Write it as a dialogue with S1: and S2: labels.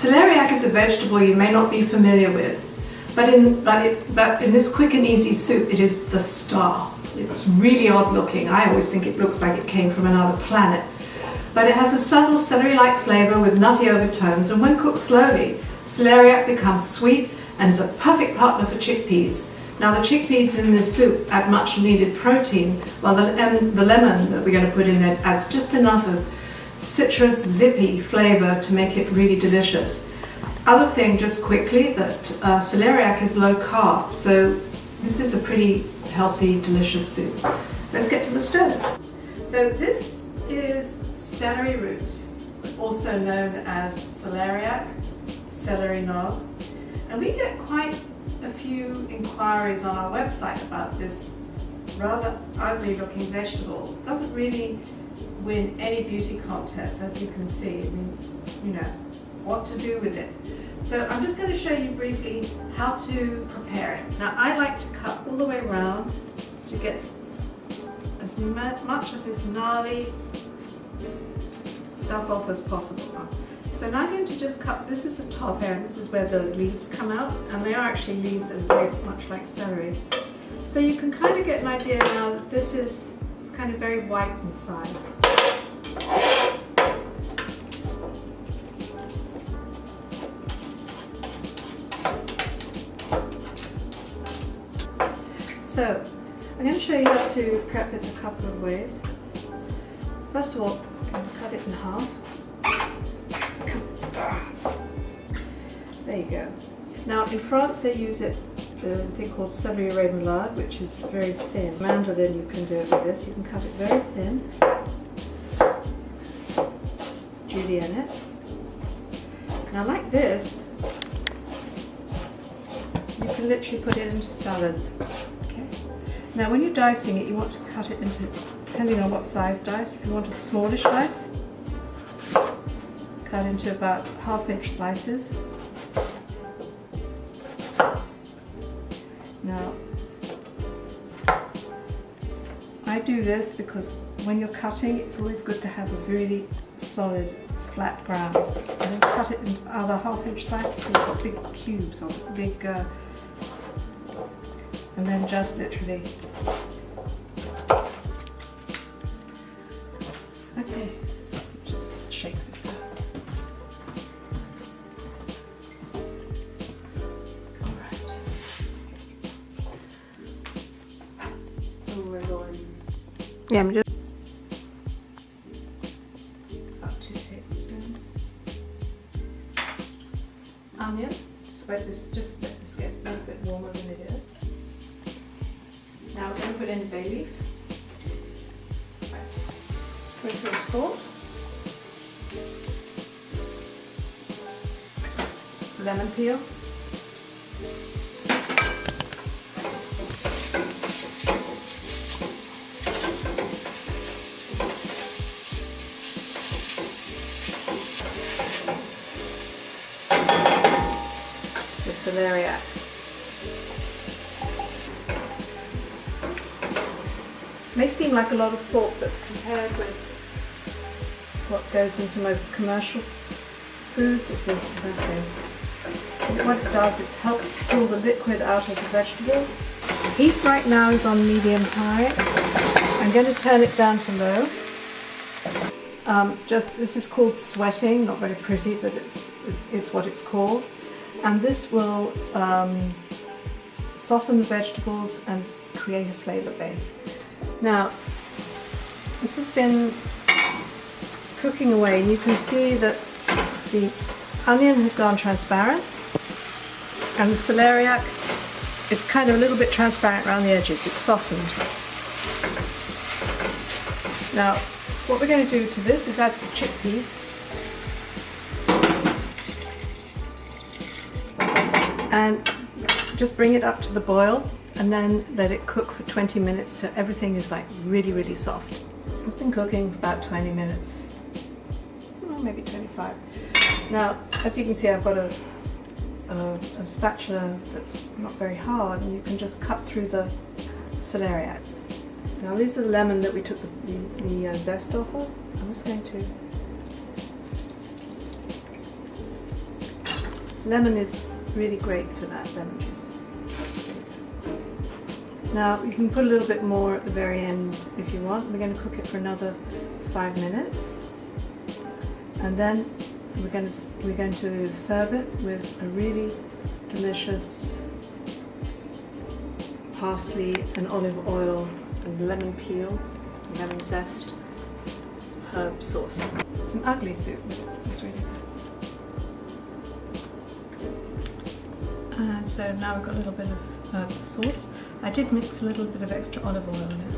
S1: Celeriac is a vegetable you may not be familiar with, but in this quick and easy soup, it is the star. It's really odd looking. I always think it looks like it came from another planet. But it has a subtle celery-like flavor with nutty overtones, and when cooked slowly, celeriac becomes sweet and is a perfect partner for chickpeas. Now the chickpeas in this soup add much needed protein, while the lemon that we're going to put in there adds just enough of citrus, zippy flavor to make it really delicious. Other thing, just quickly, that celeriac is low carb, so this is a pretty healthy, delicious soup. Let's get to the stove. So this is celery root, also known as celeriac, celery knob, and we get quite a few inquiries on our website about this rather ugly looking vegetable. It doesn't really win any beauty contests, as you can see. I mean, you know, what to do with it. So I'm just going to show you briefly how to prepare it. Now I like to cut all the way around to get as much of this gnarly stuff off as possible. So now I'm going to just cut, this is the top area, and this is where the leaves come out, and they are actually leaves that are very much like celery. So you can kind of get an idea now that this is, it's kind of very white inside. So I'm going to show you how to prep it a couple of ways. First of all, I'm going to cut it in half. There you go. Now in France they use a thing called celery remoulade, which is very thin. Mandolin, you can do it with this. You can cut it very thin. Julienne it. Now like this, you can literally put it into salads. Okay. Now when you're dicing it, you want to cut it into, depending on what size dice, if you want a smallish dice, cut into about 1/2 inch slices. Now, I do this because when you're cutting, it's always good to have a really solid, flat ground. And then cut it into other 1/2 inch slices so you've got big cubes or big, and then just literally. Okay, just shake this up. Yeah, I'm just about 2 tablespoons. Onion, just let this get a little bit warmer than it is. Now we're going to put in bay leaf, sprinkle of salt, lemon peel, celeriac. May seem like a lot of salt, but compared with what goes into most commercial food, this is nothing. What it does is helps pull the liquid out of the vegetables. The heat right now is on medium-high. I'm going to turn it down to low. This is called sweating, not very pretty, but it's what it's called. And this will soften the vegetables and create a flavor base. Now, this has been cooking away, and you can see that the onion has gone transparent, and the celeriac is kind of a little bit transparent around the edges. It's softened. Now, what we're going to do to this is add the chickpeas. And just bring it up to the boil and then let it cook for 20 minutes so everything is like really, really soft. It's been cooking for about 20 minutes, well, maybe 25. Now, as you can see, I've got a spatula that's not very hard, and you can just cut through the celeriac. Now, this is the lemon that we took the zest off of. I'm just going to Lemon is really great for that, lemon juice. Now you can put a little bit more at the very end if you want. We're going to cook it for another 5 minutes, and then we're going to serve it with a really delicious parsley and olive oil and lemon peel, lemon zest, herb sauce. It's an ugly soup, but it's really good. And so now we've got a little bit of sauce. I did mix a little bit of extra olive oil in it.